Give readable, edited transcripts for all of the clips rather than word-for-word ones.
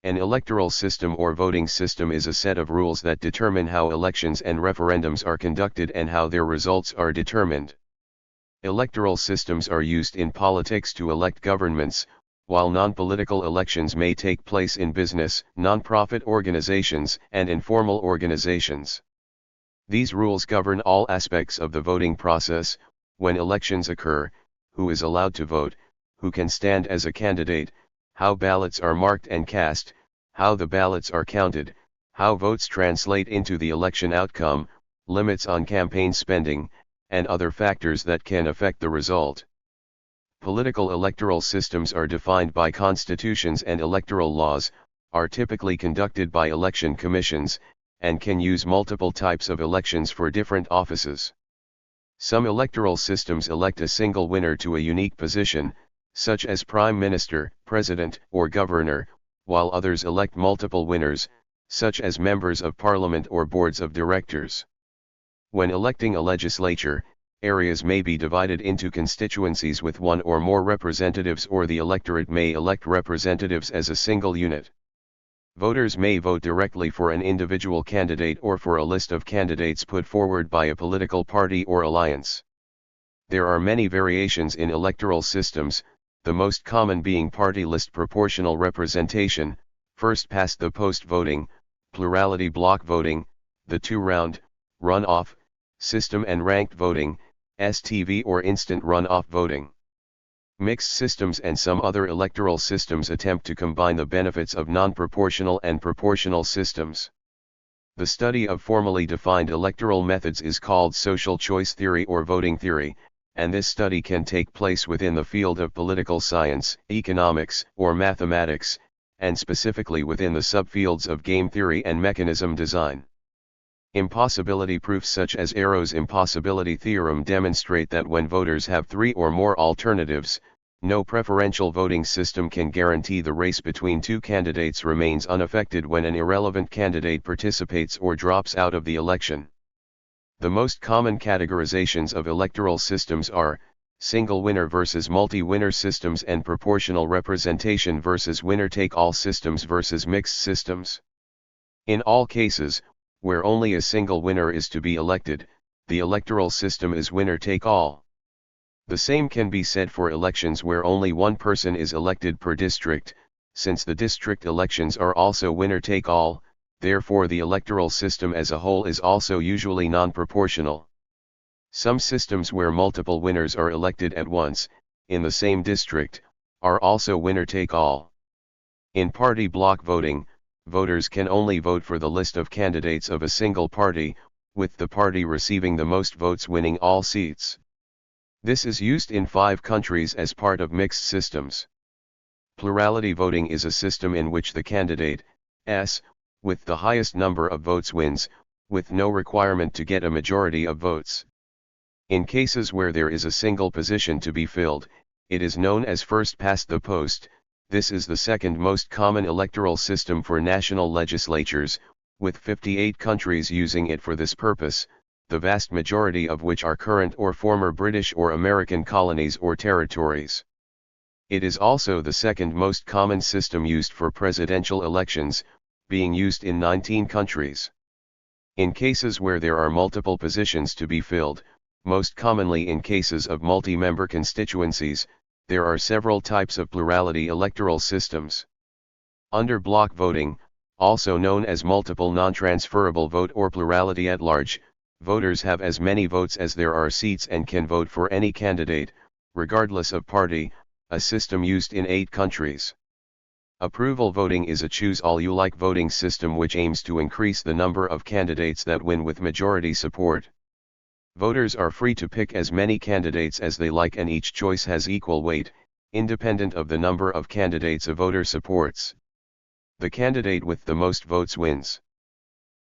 An electoral system or voting system is a set of rules that determine how elections and referendums are conducted and how their results are determined. Electoral systems are used in politics to elect governments, while non-political elections may take place in business, non-profit organizations, and informal organizations. These rules govern all aspects of the voting process: when elections occur, who is allowed to vote, who can stand as a candidate, how ballots are marked and cast, how the ballots are counted, how votes translate into the election outcome, limits on campaign spending, and other factors that can affect the result. Political electoral systems are defined by constitutions, and electoral laws are typically conducted by election commissions, and can use multiple types of elections for different offices. Some electoral systems elect a single winner to a unique position, such as prime minister, president, or governor, while others elect multiple winners, such as members of parliament or boards of directors. When electing a legislature, areas may be divided into constituencies with one or more representatives, or the electorate may elect representatives as a single unit. Voters may vote directly for an individual candidate or for a list of candidates put forward by a political party or alliance. There are many variations in electoral systems, the most common being party list proportional representation, first past the post voting, plurality block voting, the two-round, runoff, system, and ranked voting, STV or instant runoff voting. Mixed systems and some other electoral systems attempt to combine the benefits of non-proportional and proportional systems. The study of formally defined electoral methods is called social choice theory or voting theory, and this study can take place within the field of political science, economics, or mathematics, and specifically within the subfields of game theory and mechanism design. Impossibility proofs such as Arrow's impossibility theorem demonstrate that when voters have three or more alternatives, no preferential voting system can guarantee the race between two candidates remains unaffected when an irrelevant candidate participates or drops out of the election. The most common categorizations of electoral systems are single winner versus multi-winner systems, and proportional representation versus winner-take-all systems versus mixed systems. In all cases, where only a single winner is to be elected, the electoral system is winner-take-all. The same can be said for elections where only one person is elected per district, since the district elections are also winner-take-all. Therefore the electoral system as a whole is also usually non-proportional. Some systems where multiple winners are elected at once, in the same district, are also winner-take-all. In party block voting, voters can only vote for the list of candidates of a single party, with the party receiving the most votes winning all seats. This is used in 5 countries as part of mixed systems. Plurality voting is a system in which the candidate with the highest number of votes wins, with no requirement to get a majority of votes. In cases where there is a single position to be filled, it is known as first past the post. This is the second most common electoral system for national legislatures, with 58 countries using it for this purpose, the vast majority of which are current or former British or American colonies or territories. It is also the second most common system used for presidential elections, being used in 19 countries. In cases where there are multiple positions to be filled, most commonly in cases of multi-member constituencies, there are several types of plurality electoral systems. Under block voting, also known as multiple non-transferable vote or plurality at large, voters have as many votes as there are seats and can vote for any candidate, regardless of party, a system used in 8 countries. Approval voting is a choose-all-you-like voting system which aims to increase the number of candidates that win with majority support. Voters are free to pick as many candidates as they like, and each choice has equal weight, independent of the number of candidates a voter supports. The candidate with the most votes wins.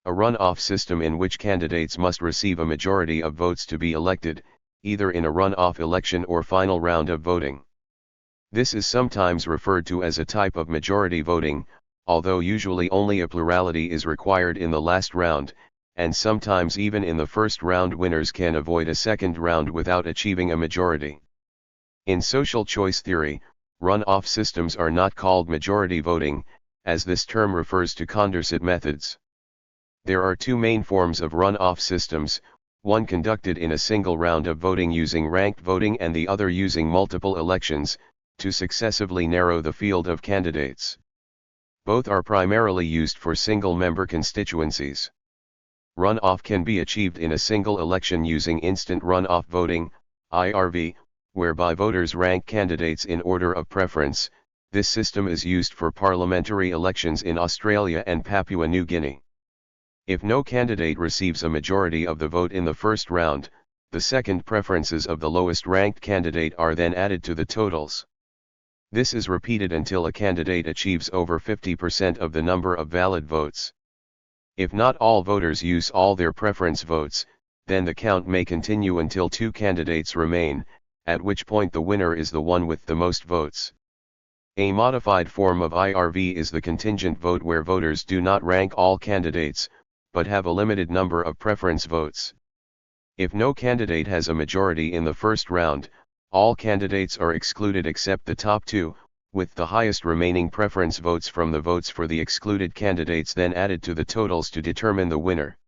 A runoff system in which candidates must receive a majority of votes to be elected, either in a runoff election or final round of voting. This is sometimes referred to as a type of majority voting, although usually only a plurality is required in the last round, and sometimes even in the first round winners can avoid a second round without achieving a majority. In social choice theory, runoff systems are not called majority voting, as this term refers to Condorcet methods. There are two main forms of runoff systems, one conducted in a single round of voting using ranked voting and the other using multiple elections, to successively narrow the field of candidates. Both are primarily used for single-member constituencies. Runoff can be achieved in a single election using instant runoff voting, IRV, whereby voters rank candidates in order of preference. This system is used for parliamentary elections in Australia and Papua New Guinea. If no candidate receives a majority of the vote in the first round, the second preferences of the lowest ranked candidate are then added to the totals. This is repeated until a candidate achieves over 50% of the number of valid votes. If not all voters use all their preference votes, then the count may continue until two candidates remain, at which point the winner is the one with the most votes. A modified form of IRV is the contingent vote, where voters do not rank all candidates, but have a limited number of preference votes. If no candidate has a majority in the first round, all candidates are excluded except the top two, with the highest remaining preference votes from the votes for the excluded candidates then added to the totals to determine the winner.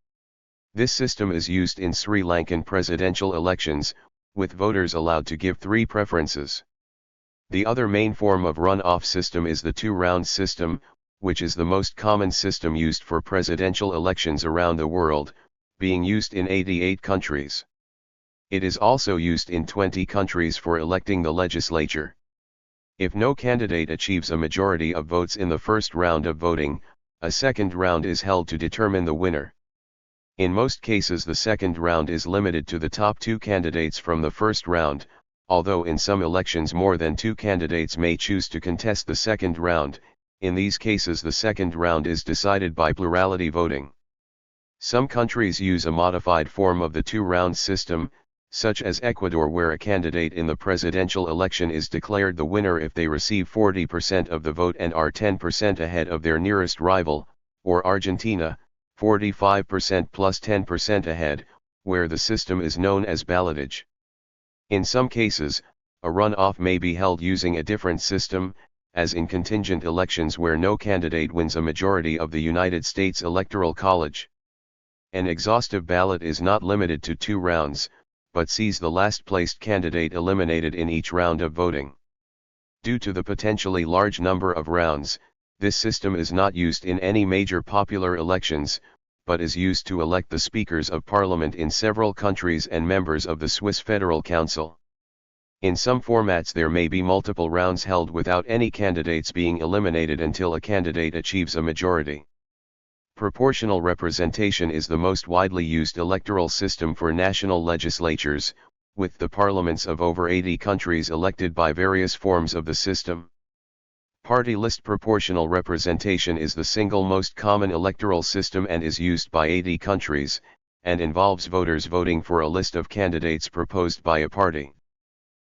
This system is used in Sri Lankan presidential elections, with voters allowed to give three preferences. The other main form of runoff system is the two-round system, which is the most common system used for presidential elections around the world, being used in 88 countries. It is also used in 20 countries for electing the legislature. If no candidate achieves a majority of votes in the first round of voting, a second round is held to determine the winner. In most cases, the second round is limited to the top two candidates from the first round, although in some elections more than two candidates may choose to contest the second round. In these cases, the second round is decided by plurality voting. Some countries use a modified form of the two-round system, such as Ecuador, where a candidate in the presidential election is declared the winner if they receive 40% of the vote and are 10% ahead of their nearest rival, or Argentina, 45% plus 10% ahead, where the system is known as ballotage. In some cases, a runoff may be held using a different system, as in contingent elections where no candidate wins a majority of the United States Electoral College. An exhaustive ballot is not limited to two rounds, but sees the last-placed candidate eliminated in each round of voting. Due to the potentially large number of rounds, this system is not used in any major popular elections, but is used to elect the speakers of parliament in several countries and members of the Swiss Federal Council. In some formats there may be multiple rounds held without any candidates being eliminated until a candidate achieves a majority. Proportional representation is the most widely used electoral system for national legislatures, with the parliaments of over 80 countries elected by various forms of the system. Party list proportional representation is the single most common electoral system and is used by 80 countries, and involves voters voting for a list of candidates proposed by a party.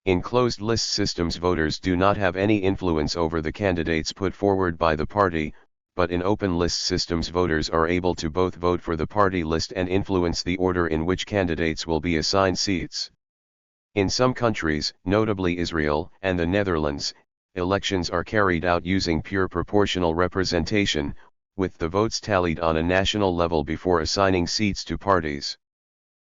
In closed list systems, voters do not have any influence over the candidates put forward by the party, but in open list systems voters are able to both vote for the party list and influence the order in which candidates will be assigned seats. In some countries, notably Israel and the Netherlands, elections are carried out using pure proportional representation, with the votes tallied on a national level before assigning seats to parties.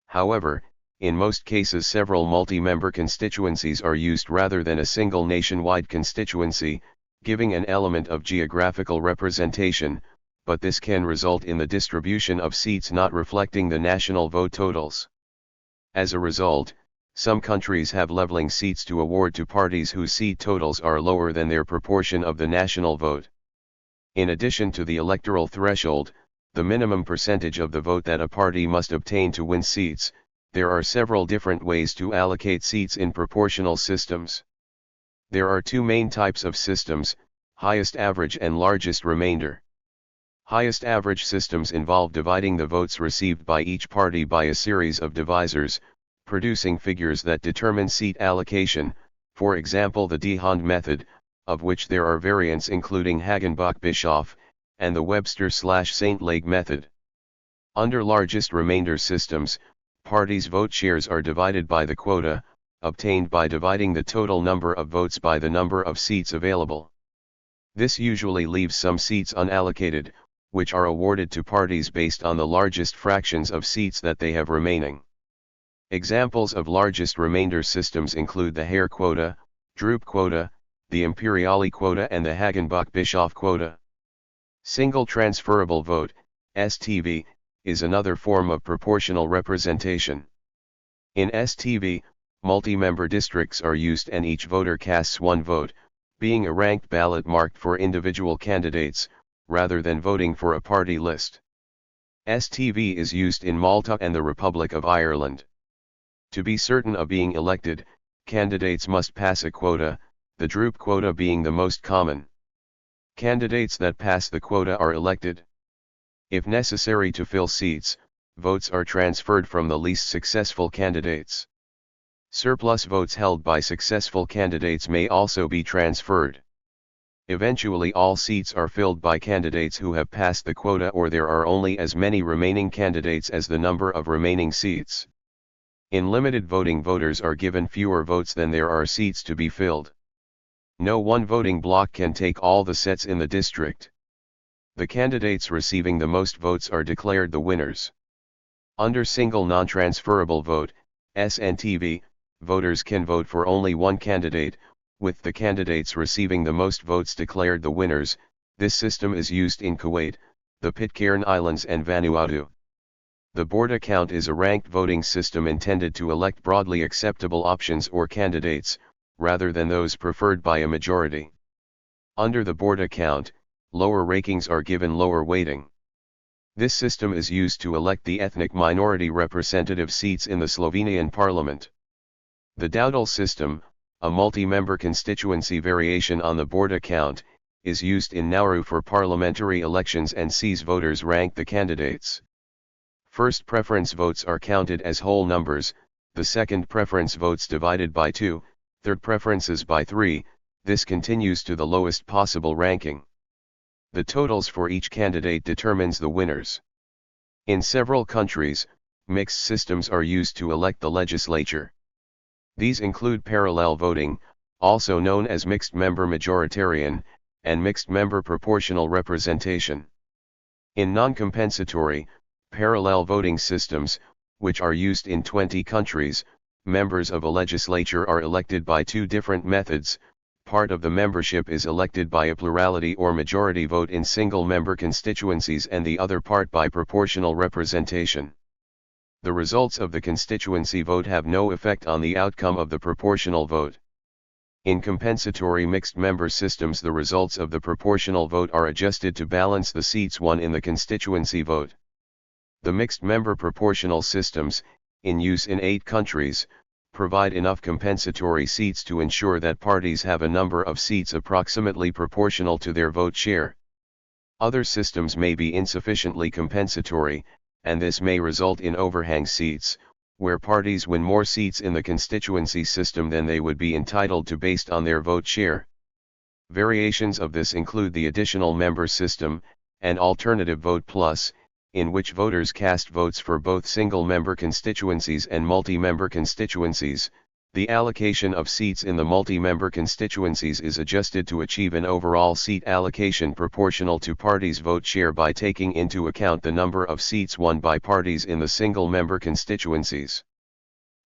However, in most cases several multi-member constituencies are used rather than a single nationwide constituency, giving an element of geographical representation, but this can result in the distribution of seats not reflecting the national vote totals. As a result, some countries have leveling seats to award to parties whose seat totals are lower than their proportion of the national vote. In addition to the electoral threshold, the minimum percentage of the vote that a party must obtain to win seats, there are several different ways to allocate seats in proportional systems. There are two main types of systems, highest average and largest remainder. Highest average systems involve dividing the votes received by each party by a series of divisors, producing figures that determine seat allocation, for example the D'Hondt method, of which there are variants including Hagenbach-Bischoff, and the Webster/Saint Leg method. Under largest remainder systems, parties' vote shares are divided by the quota, obtained by dividing the total number of votes by the number of seats available. This usually leaves some seats unallocated, which are awarded to parties based on the largest fractions of seats that they have remaining. Examples of largest remainder systems include the Hare quota, Drupe quota, the Imperiali quota and the Hagenbach-Bischoff quota. Single transferable vote, STV, is another form of proportional representation. In STV, multi-member districts are used and each voter casts one vote, being a ranked ballot marked for individual candidates, rather than voting for a party list. STV is used in Malta and the Republic of Ireland. To be certain of being elected, candidates must pass a quota, the Drupe quota being the most common. Candidates that pass the quota are elected. If necessary to fill seats, votes are transferred from the least successful candidates. Surplus votes held by successful candidates may also be transferred. Eventually all seats are filled by candidates who have passed the quota, or there are only as many remaining candidates as the number of remaining seats. In limited voting, voters are given fewer votes than there are seats to be filled. No one voting block can take all the seats in the district. The candidates receiving the most votes are declared the winners. Under single non-transferable vote, SNTV, voters can vote for only one candidate, with the candidates receiving the most votes declared the winners. This system is used in Kuwait, the Pitcairn Islands and Vanuatu. The Borda count is a ranked voting system intended to elect broadly acceptable options or candidates, rather than those preferred by a majority. Under the Borda count, lower rankings are given lower weighting. This system is used to elect the ethnic minority representative seats in the Slovenian parliament. The Dowdle system, a multi-member constituency variation on the Borda count, is used in Nauru for parliamentary elections and sees voters rank the candidates. First preference votes are counted as whole numbers, the second preference votes divided by 2, third preferences by 3, this continues to the lowest possible ranking. The totals for each candidate determines the winners. In several countries, mixed systems are used to elect the legislature. These include parallel voting, also known as mixed-member majoritarian, and mixed-member proportional representation. In non-compensatory, parallel voting systems, which are used in 20 countries, members of a legislature are elected by two different methods. Part of the membership is elected by a plurality or majority vote in single-member constituencies and the other part by proportional representation. The results of the constituency vote have no effect on the outcome of the proportional vote. In compensatory mixed-member systems, the results of the proportional vote are adjusted to balance the seats won in the constituency vote. The mixed-member proportional systems, in use in 8 countries, provide enough compensatory seats to ensure that parties have a number of seats approximately proportional to their vote share. Other systems may be insufficiently compensatory, and this may result in overhang seats, where parties win more seats in the constituency system than they would be entitled to based on their vote share. Variations of this include the additional member system, and alternative vote plus, in which voters cast votes for both single-member constituencies and multi-member constituencies. The allocation of seats in the multi-member constituencies is adjusted to achieve an overall seat allocation proportional to parties' vote share by taking into account the number of seats won by parties in the single-member constituencies.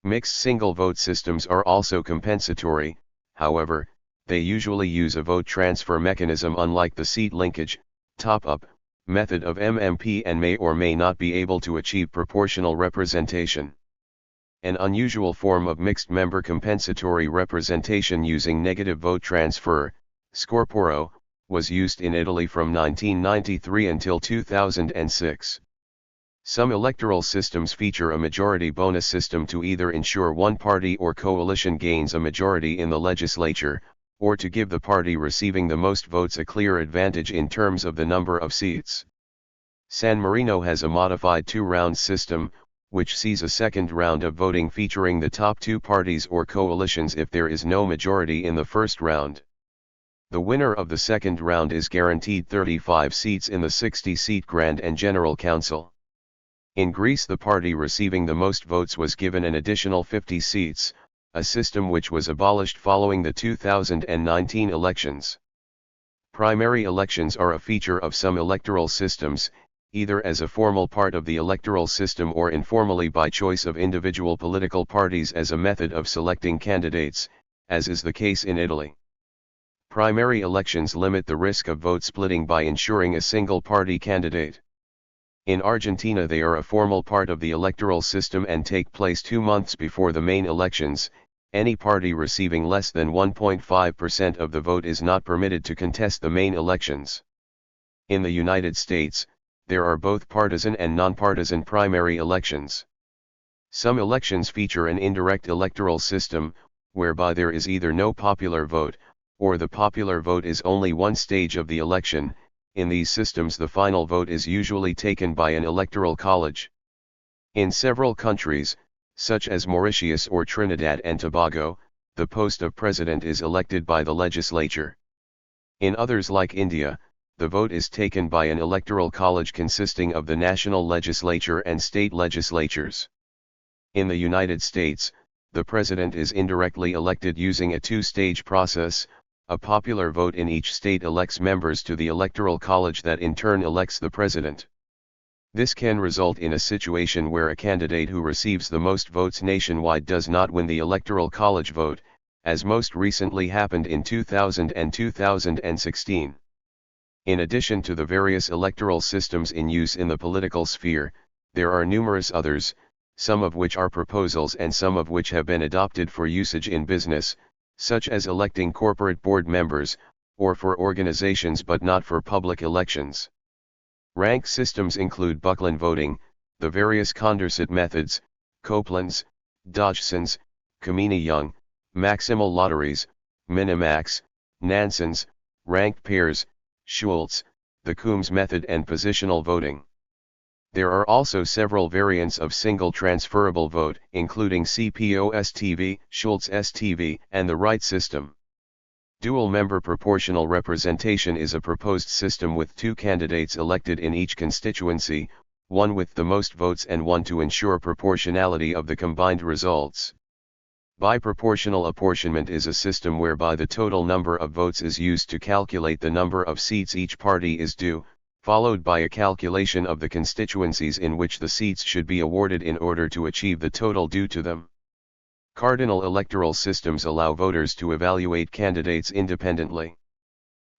Mixed single-vote systems are also compensatory, however, they usually use a vote transfer mechanism unlike the seat linkage, top-up, method of MMP and may or may not be able to achieve proportional representation. An unusual form of mixed-member compensatory representation using negative vote transfer, scorporo, was used in Italy from 1993 until 2006. Some electoral systems feature a majority bonus system to either ensure one party or coalition gains a majority in the legislature, or to give the party receiving the most votes a clear advantage in terms of the number of seats. San Marino has a modified 2-round system, which sees a second round of voting featuring the top 2 parties or coalitions if there is no majority in the first round. The winner of the second round is guaranteed 35 seats in the 60-seat Grand and General Council. In Greece, the party receiving the most votes was given an additional 50 seats, a system which was abolished following the 2019 elections. Primary elections are a feature of some electoral systems, either as a formal part of the electoral system or informally by choice of individual political parties as a method of selecting candidates, as is the case in Italy. Primary elections limit the risk of vote splitting by ensuring a single-party candidate. In Argentina they are a formal part of the electoral system and take place 2 months before the main elections. Any party receiving less than 1.5% of the vote is not permitted to contest the main elections. In the United States, there are both partisan and nonpartisan primary elections. Some elections feature an indirect electoral system, whereby there is either no popular vote, or the popular vote is only one stage of the election. In these systems the final vote is usually taken by an electoral college. In several countries, such as Mauritius or Trinidad and Tobago, the post of president is elected by the legislature. In others like India, the vote is taken by an electoral college consisting of the national legislature and state legislatures. In the United States, the president is indirectly elected using a two-stage process. A popular vote in each state elects members to the electoral college that in turn elects the president. This can result in a situation where a candidate who receives the most votes nationwide does not win the electoral college vote, as most recently happened in 2000 and 2016. In addition to the various electoral systems in use in the political sphere, there are numerous others, some of which are proposals and some of which have been adopted for usage in business, such as electing corporate board members, or for organizations but not for public elections. Rank systems include Buckland voting, the various Condorcet methods, Copeland's, Dodgson's, Kamini-Young, maximal lotteries, Minimax, Nansen's, ranked pairs, Schultz, the Coombs method and positional voting. There are also several variants of single transferable vote, including CPO-STV, Schultz-STV, and the Wright system. Dual-member proportional representation is a proposed system with 2 candidates elected in each constituency, one with the most votes and one to ensure proportionality of the combined results. Biproportional apportionment is a system whereby the total number of votes is used to calculate the number of seats each party is due, followed by a calculation of the constituencies in which the seats should be awarded in order to achieve the total due to them. Cardinal electoral systems allow voters to evaluate candidates independently.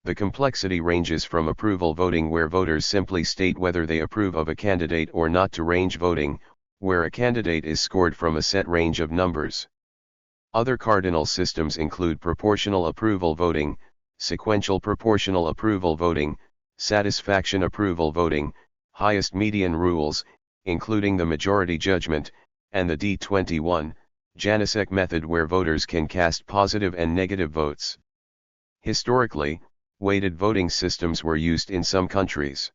The complexity ranges from approval voting, where voters simply state whether they approve of a candidate or not, to range voting, where a candidate is scored from a set range of numbers. Other cardinal systems include proportional approval voting, sequential proportional approval voting, satisfaction approval voting, highest median rules, including the majority judgment, and the D21, Janicek method, where voters can cast positive and negative votes. Historically, weighted voting systems were used in some countries.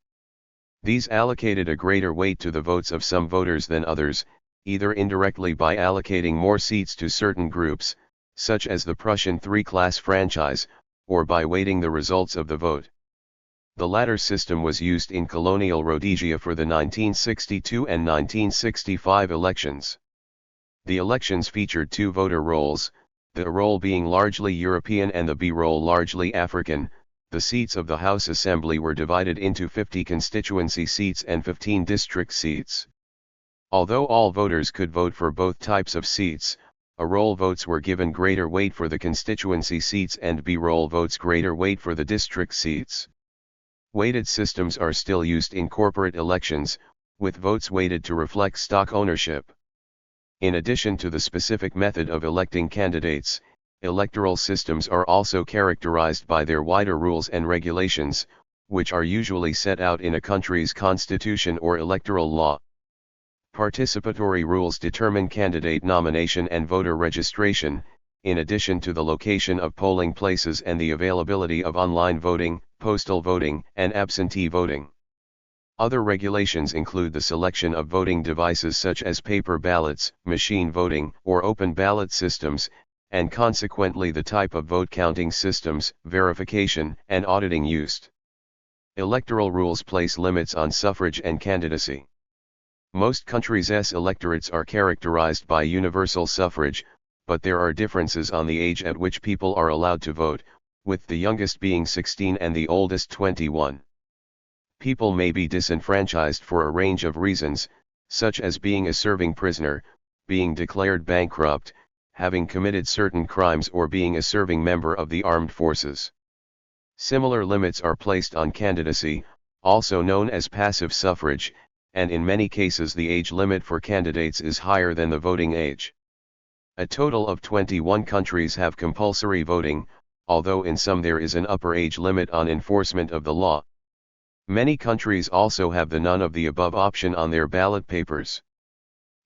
These allocated a greater weight to the votes of some voters than others, either indirectly by allocating more seats to certain groups, such as the Prussian 3-class franchise, or by weighting the results of the vote. The latter system was used in colonial Rhodesia for the 1962 and 1965 elections. The elections featured 2 voter rolls, the A roll being largely European and the B roll largely African. The seats of the House Assembly were divided into 50 constituency seats and 15 district seats. Although all voters could vote for both types of seats, A roll votes were given greater weight for the constituency seats and B roll votes greater weight for the district seats. Weighted systems are still used in corporate elections, with votes weighted to reflect stock ownership. In addition to the specific method of electing candidates, electoral systems are also characterized by their wider rules and regulations, which are usually set out in a country's constitution or electoral law. Participatory rules determine candidate nomination and voter registration, in addition to the location of polling places and the availability of online voting, postal voting, and absentee voting. Other regulations include the selection of voting devices such as paper ballots, machine voting, or open ballot systems, and consequently the type of vote counting systems, verification, and auditing used. Electoral rules place limits on suffrage and candidacy. Most countries' electorates are characterized by universal suffrage, but there are differences on the age at which people are allowed to vote, with the youngest being 16 and the oldest 21. People may be disenfranchised for a range of reasons, such as being a serving prisoner, being declared bankrupt, having committed certain crimes, or being a serving member of the armed forces. Similar limits are placed on candidacy, also known as passive suffrage, and in many cases the age limit for candidates is higher than the voting age. A total of 21 countries have compulsory voting, although in some there is an upper age limit on enforcement of the law. Many countries also have the none of the above option on their ballot papers.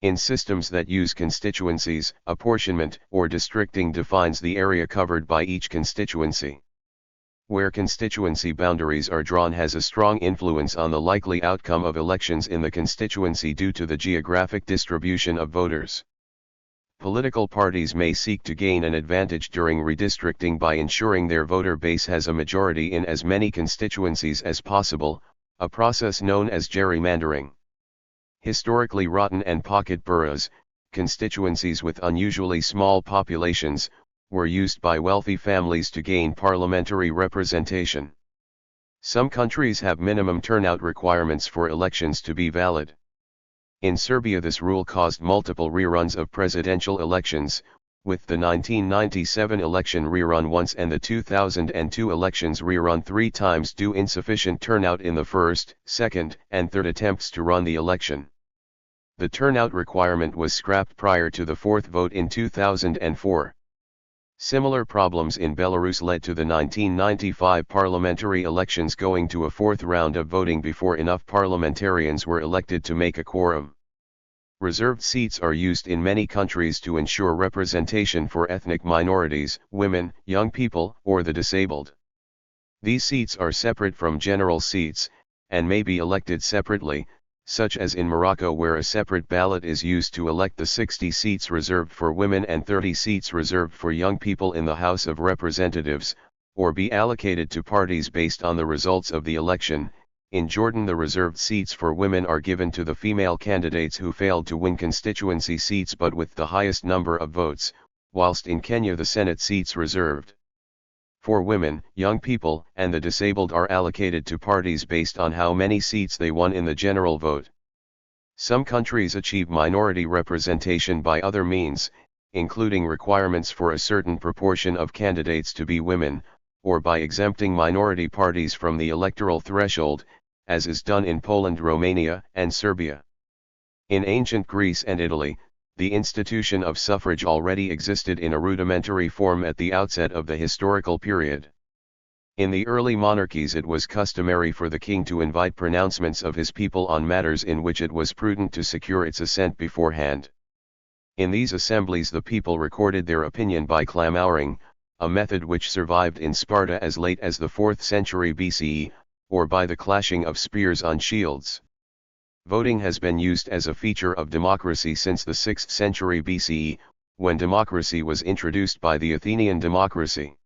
In systems that use constituencies, apportionment or districting defines the area covered by each constituency. Where constituency boundaries are drawn has a strong influence on the likely outcome of elections in the constituency due to the geographic distribution of voters. Political parties may seek to gain an advantage during redistricting by ensuring their voter base has a majority in as many constituencies as possible, a process known as gerrymandering. Historically rotten and pocket boroughs, constituencies with unusually small populations, were used by wealthy families to gain parliamentary representation. Some countries have minimum turnout requirements for elections to be valid. In Serbia this rule caused multiple reruns of presidential elections, with the 1997 election rerun once and the 2002 elections rerun 3 times due insufficient turnout in the first, second, and third attempts to run the election. The turnout requirement was scrapped prior to the fourth vote in 2004. Similar problems in Belarus led to the 1995 parliamentary elections going to a fourth round of voting before enough parliamentarians were elected to make a quorum. Reserved seats are used in many countries to ensure representation for ethnic minorities, women, young people, or the disabled. These seats are separate from general seats, and may be elected separately, such as in Morocco where a separate ballot is used to elect the 60 seats reserved for women and 30 seats reserved for young people in the House of Representatives, or be allocated to parties based on the results of the election. In Jordan the reserved seats for women are given to the female candidates who failed to win constituency seats but with the highest number of votes, whilst in Kenya the Senate seats reserved for women, young people, and the disabled are allocated to parties based on how many seats they won in the general vote. Some countries achieve minority representation by other means, including requirements for a certain proportion of candidates to be women, or by exempting minority parties from the electoral threshold, as is done in Poland, Romania, and Serbia. In ancient Greece and Italy, the institution of suffrage already existed in a rudimentary form at the outset of the historical period. In the early monarchies it was customary for the king to invite pronouncements of his people on matters in which it was prudent to secure its assent beforehand. In these assemblies the people recorded their opinion by clamouring, a method which survived in Sparta as late as the 4th century BCE, or by the clashing of spears on shields. Voting has been used as a feature of democracy since the 6th century BCE, when democracy was introduced by the Athenian democracy.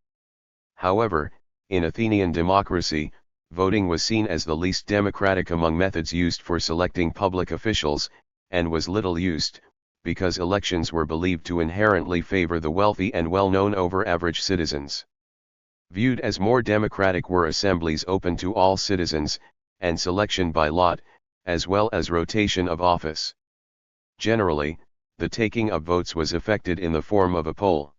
However, in Athenian democracy, voting was seen as the least democratic among methods used for selecting public officials, and was little used, because elections were believed to inherently favor the wealthy and well-known over average citizens. Viewed as more democratic were assemblies open to all citizens, and selection by lot, as well as rotation of office. Generally, the taking of votes was effected in the form of a poll.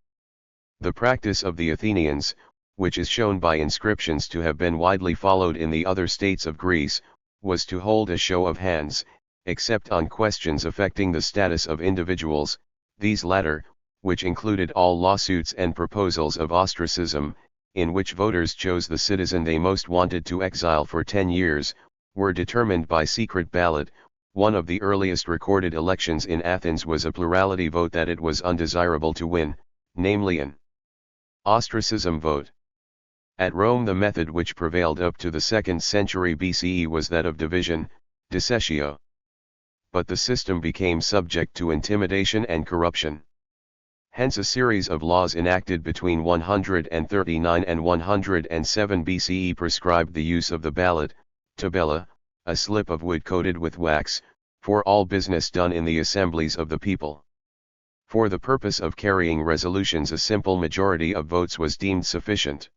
The practice of the Athenians, which is shown by inscriptions to have been widely followed in the other states of Greece, was to hold a show of hands, except on questions affecting the status of individuals. These latter, which included all lawsuits and proposals of ostracism, in which voters chose the citizen they most wanted to exile for 10 years, were determined by secret ballot. One of the earliest recorded elections in Athens was a plurality vote that it was undesirable to win, namely an ostracism vote. At Rome the method which prevailed up to the 2nd century BCE was that of division, dissectio. But the system became subject to intimidation and corruption. Hence a series of laws enacted between 139 and 107 BCE prescribed the use of the ballot, tabella, a slip of wood coated with wax, for all business done in the assemblies of the people. For the purpose of carrying resolutions a simple majority of votes was deemed sufficient.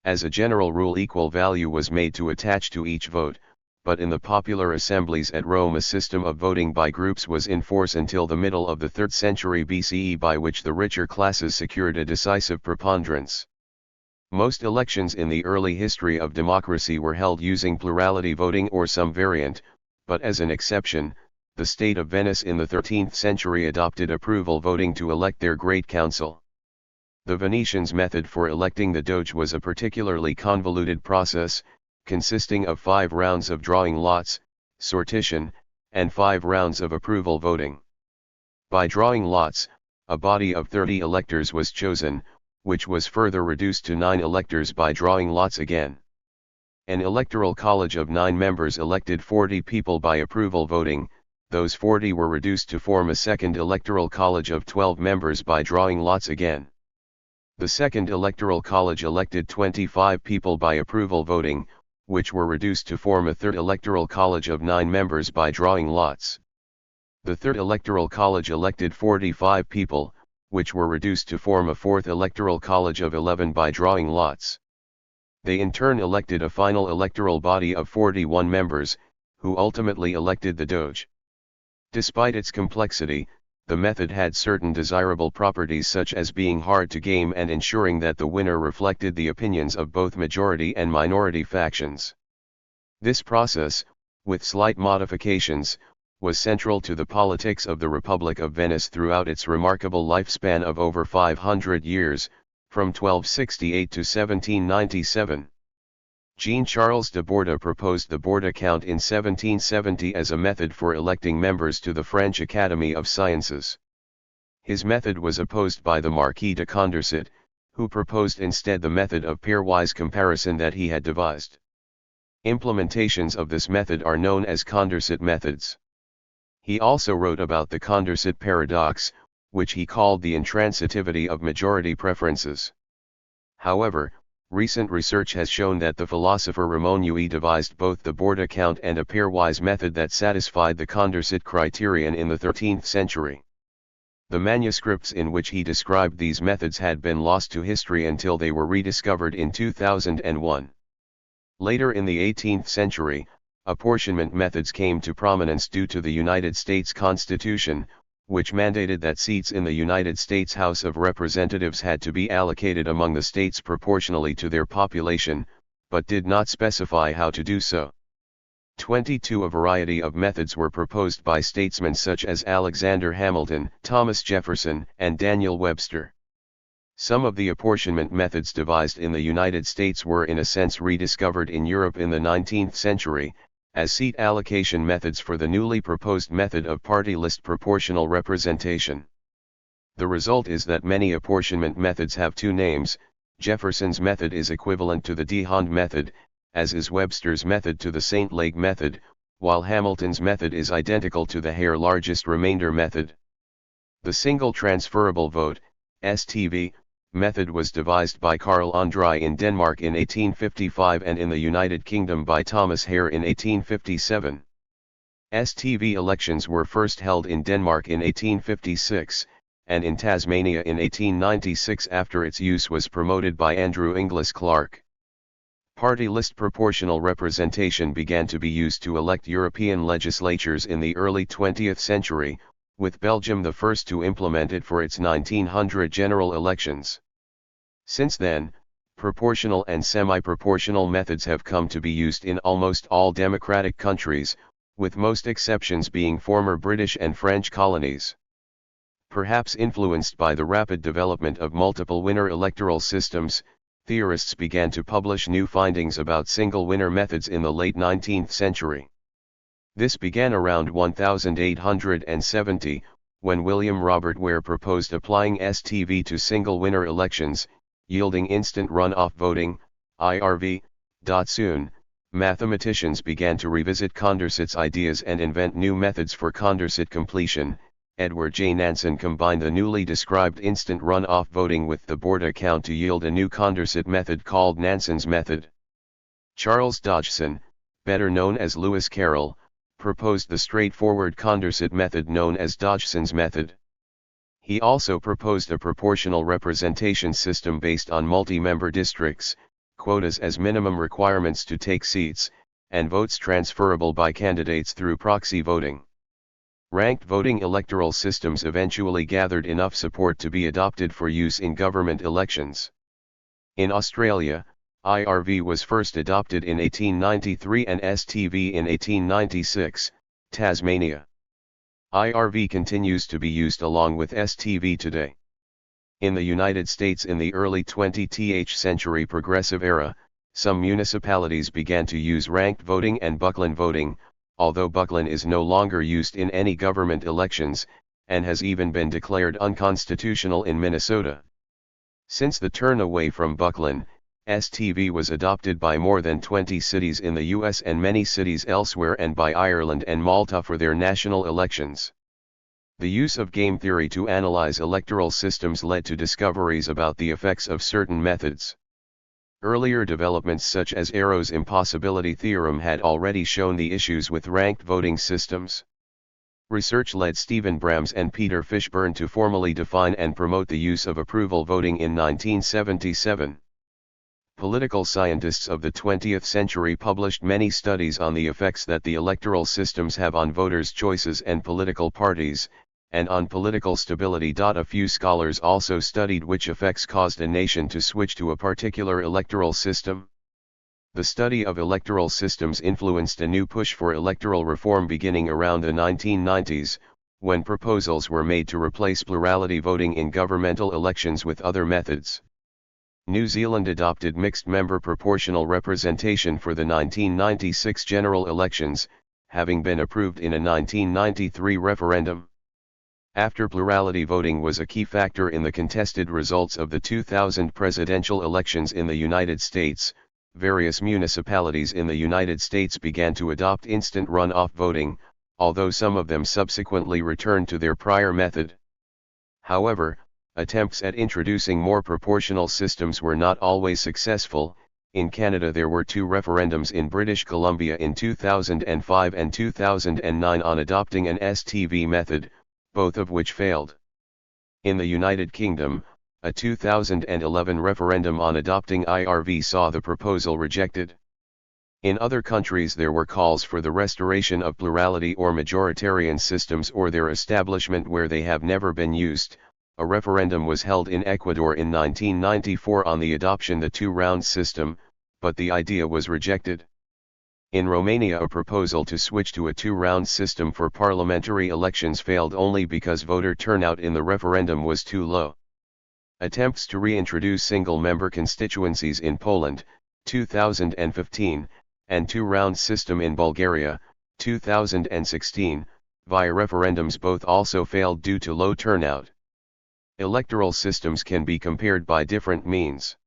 As a general rule, equal value was made to attach to each vote, but in the popular assemblies at Rome a system of voting by groups was in force until the middle of the 3rd century BCE, by which the richer classes secured a decisive preponderance. Most elections in the early history of democracy were held using plurality voting or some variant, but as an exception, the state of Venice in the 13th century adopted approval voting to elect their Great Council. The Venetians' method for electing the Doge was a particularly convoluted process, consisting of 5 rounds of drawing lots, sortition, and 5 rounds of approval voting. By drawing lots, a body of 30 electors was chosen, which was further reduced to 9 electors by drawing lots again. An electoral college of 9 members elected 40 people by approval voting. Those 40 were reduced to form a second electoral college of 12 members by drawing lots again. The second electoral college elected 25 people by approval voting, which were reduced to form a third electoral college of 9 members by drawing lots. The third electoral college elected 45 people, which were reduced to form a fourth electoral college of 11 by drawing lots. They in turn elected a final electoral body of 41 members, who ultimately elected the Doge. Despite its complexity, the method had certain desirable properties, such as being hard to game and ensuring that the winner reflected the opinions of both majority and minority factions. This process, with slight modifications, was central to the politics of the Republic of Venice throughout its remarkable lifespan of over 500 years, from 1268 to 1797. Jean-Charles de Borda proposed the Borda count in 1770 as a method for electing members to the French Academy of Sciences. His method was opposed by the Marquis de Condorcet, who proposed instead the method of pairwise comparison that he had devised. Implementations of this method are known as Condorcet methods. He also wrote about the Condorcet paradox, which he called the intransitivity of majority preferences. However, recent research has shown that the philosopher Ramon Llull devised both the Borda count and a pairwise method that satisfied the Condorcet criterion in the 13th century. The manuscripts in which he described these methods had been lost to history until they were rediscovered in 2001. Later in the 18th century, apportionment methods came to prominence due to the United States Constitution, which mandated that seats in the United States House of Representatives had to be allocated among the states proportionally to their population, but did not specify how to do so. A variety of methods were proposed by statesmen such as Alexander Hamilton, Thomas Jefferson, and Daniel Webster. Some of the apportionment methods devised in the United States were in a sense rediscovered in Europe in the 19th century, as seat allocation methods for the newly proposed method of party list proportional representation. The result is that many apportionment methods have two names. Jefferson's method is equivalent to the D'Hondt method, as is Webster's method to the St. Leg method, while Hamilton's method is identical to the Hare largest remainder method. The single transferable vote, STV, method was devised by Carl Andrei in Denmark in 1855 and in the United Kingdom by Thomas Hare in 1857. STV elections were first held in Denmark in 1856, and in Tasmania in 1896 after its use was promoted by Andrew Inglis Clark. Party list proportional representation began to be used to elect European legislatures in the early 20th century, with Belgium the first to implement it for its 1900 general elections. Since then, proportional and semi-proportional methods have come to be used in almost all democratic countries, with most exceptions being former British and French colonies. Perhaps influenced by the rapid development of multiple winner electoral systems, theorists began to publish new findings about single winner methods in the late 19th century. This began around 1870, when William Robert Ware proposed applying STV to single winner elections, yielding instant runoff voting, IRV. Soon, mathematicians began to revisit Condorcet's ideas and invent new methods for Condorcet completion. Edward J. Nansen combined the newly described instant runoff voting with the Borda count to yield a new Condorcet method called Nansen's method. Charles Dodgson, better known as Lewis Carroll, proposed the straightforward Condorcet method known as Dodgson's method. He also proposed a proportional representation system based on multi-member districts, quotas as minimum requirements to take seats, and votes transferable by candidates through proxy voting. Ranked voting electoral systems eventually gathered enough support to be adopted for use in government elections. In Australia, IRV was first adopted in 1893 and STV in 1896, Tasmania. IRV continues to be used along with STV today. In the United States in the early 20th century progressive era, some municipalities began to use ranked voting and Bucklin voting, although Bucklin is no longer used in any government elections, and has even been declared unconstitutional in Minnesota. Since the turn away from Bucklin, STV was adopted by more than 20 cities in the US and many cities elsewhere and by Ireland and Malta for their national elections. The use of game theory to analyze electoral systems led to discoveries about the effects of certain methods. Earlier developments such as Arrow's impossibility theorem had already shown the issues with ranked voting systems. Research led Stephen Brams and Peter Fishburne to formally define and promote the use of approval voting in 1977. Political scientists of the 20th century published many studies on the effects that the electoral systems have on voters' choices and political parties, and on political stability. A few scholars also studied which effects caused a nation to switch to a particular electoral system. The study of electoral systems influenced a new push for electoral reform beginning around the 1990s, when proposals were made to replace plurality voting in governmental elections with other methods. New Zealand adopted mixed-member proportional representation for the 1996 general elections, having been approved in a 1993 referendum. After plurality voting was a key factor in the contested results of the 2000 presidential elections in the United States, various municipalities in the United States began to adopt instant runoff voting, although some of them subsequently returned to their prior method. However, attempts at introducing more proportional systems were not always successful. In Canada there were two referendums in British Columbia in 2005 and 2009 on adopting an STV method, both of which failed. In the United Kingdom, a 2011 referendum on adopting IRV saw the proposal rejected. In other countries there were calls for the restoration of plurality or majoritarian systems or their establishment where they have never been used. A referendum was held in Ecuador in 1994 on the adoption of the two-round system, but the idea was rejected. In Romania a proposal to switch to a two-round system for parliamentary elections failed only because voter turnout in the referendum was too low. Attempts to reintroduce single-member constituencies in Poland, 2015, and two-round system in Bulgaria, 2016, via referendums both also failed due to low turnout. Electoral systems can be compared by different means.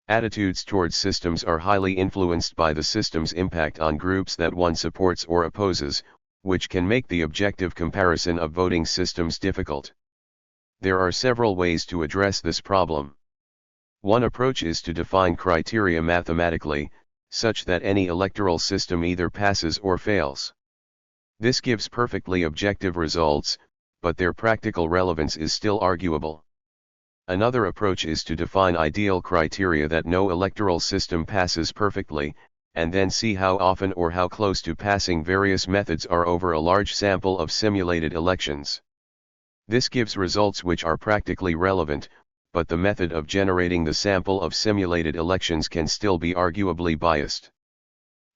Attitudes towards systems are highly influenced by the system's impact on groups that one supports or opposes, which can make the objective comparison of voting systems difficult. There are several ways to address this problem. One approach is to define criteria mathematically, such that any electoral system either passes or fails. This gives perfectly objective results, but their practical relevance is still arguable. Another approach is to define ideal criteria that no electoral system passes perfectly, and then see how often or how close to passing various methods are over a large sample of simulated elections. This gives results which are practically relevant, but the method of generating the sample of simulated elections can still be arguably biased.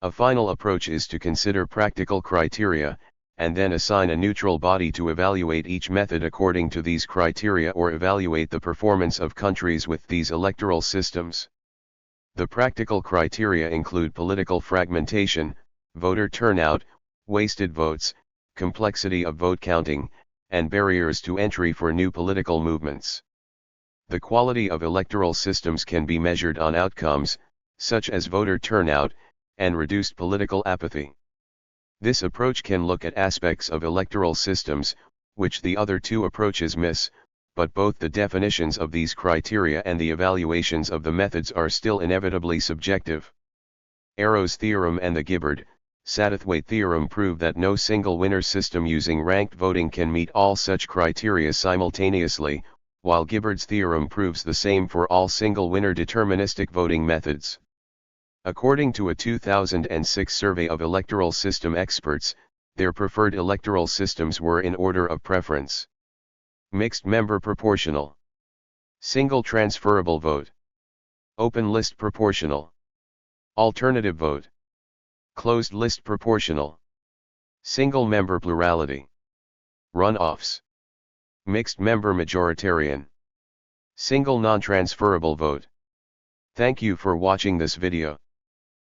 A final approach is to consider practical criteria, and then assign a neutral body to evaluate each method according to these criteria or evaluate the performance of countries with these electoral systems. The practical criteria include political fragmentation, voter turnout, wasted votes, complexity of vote counting, and barriers to entry for new political movements. The quality of electoral systems can be measured on outcomes, such as voter turnout, and reduced political apathy. This approach can look at aspects of electoral systems, which the other two approaches miss, but both the definitions of these criteria and the evaluations of the methods are still inevitably subjective. Arrow's theorem and the Gibbard-Satterthwaite theorem prove that no single winner system using ranked voting can meet all such criteria simultaneously, while Gibbard's theorem proves the same for all single winner deterministic voting methods. According to a 2006 survey of electoral system experts, their preferred electoral systems were in order of preference: mixed member proportional, single transferable vote, open list proportional, alternative vote, closed list proportional, single member plurality, runoffs, mixed member majoritarian, single non-transferable vote. Thank you for watching this video.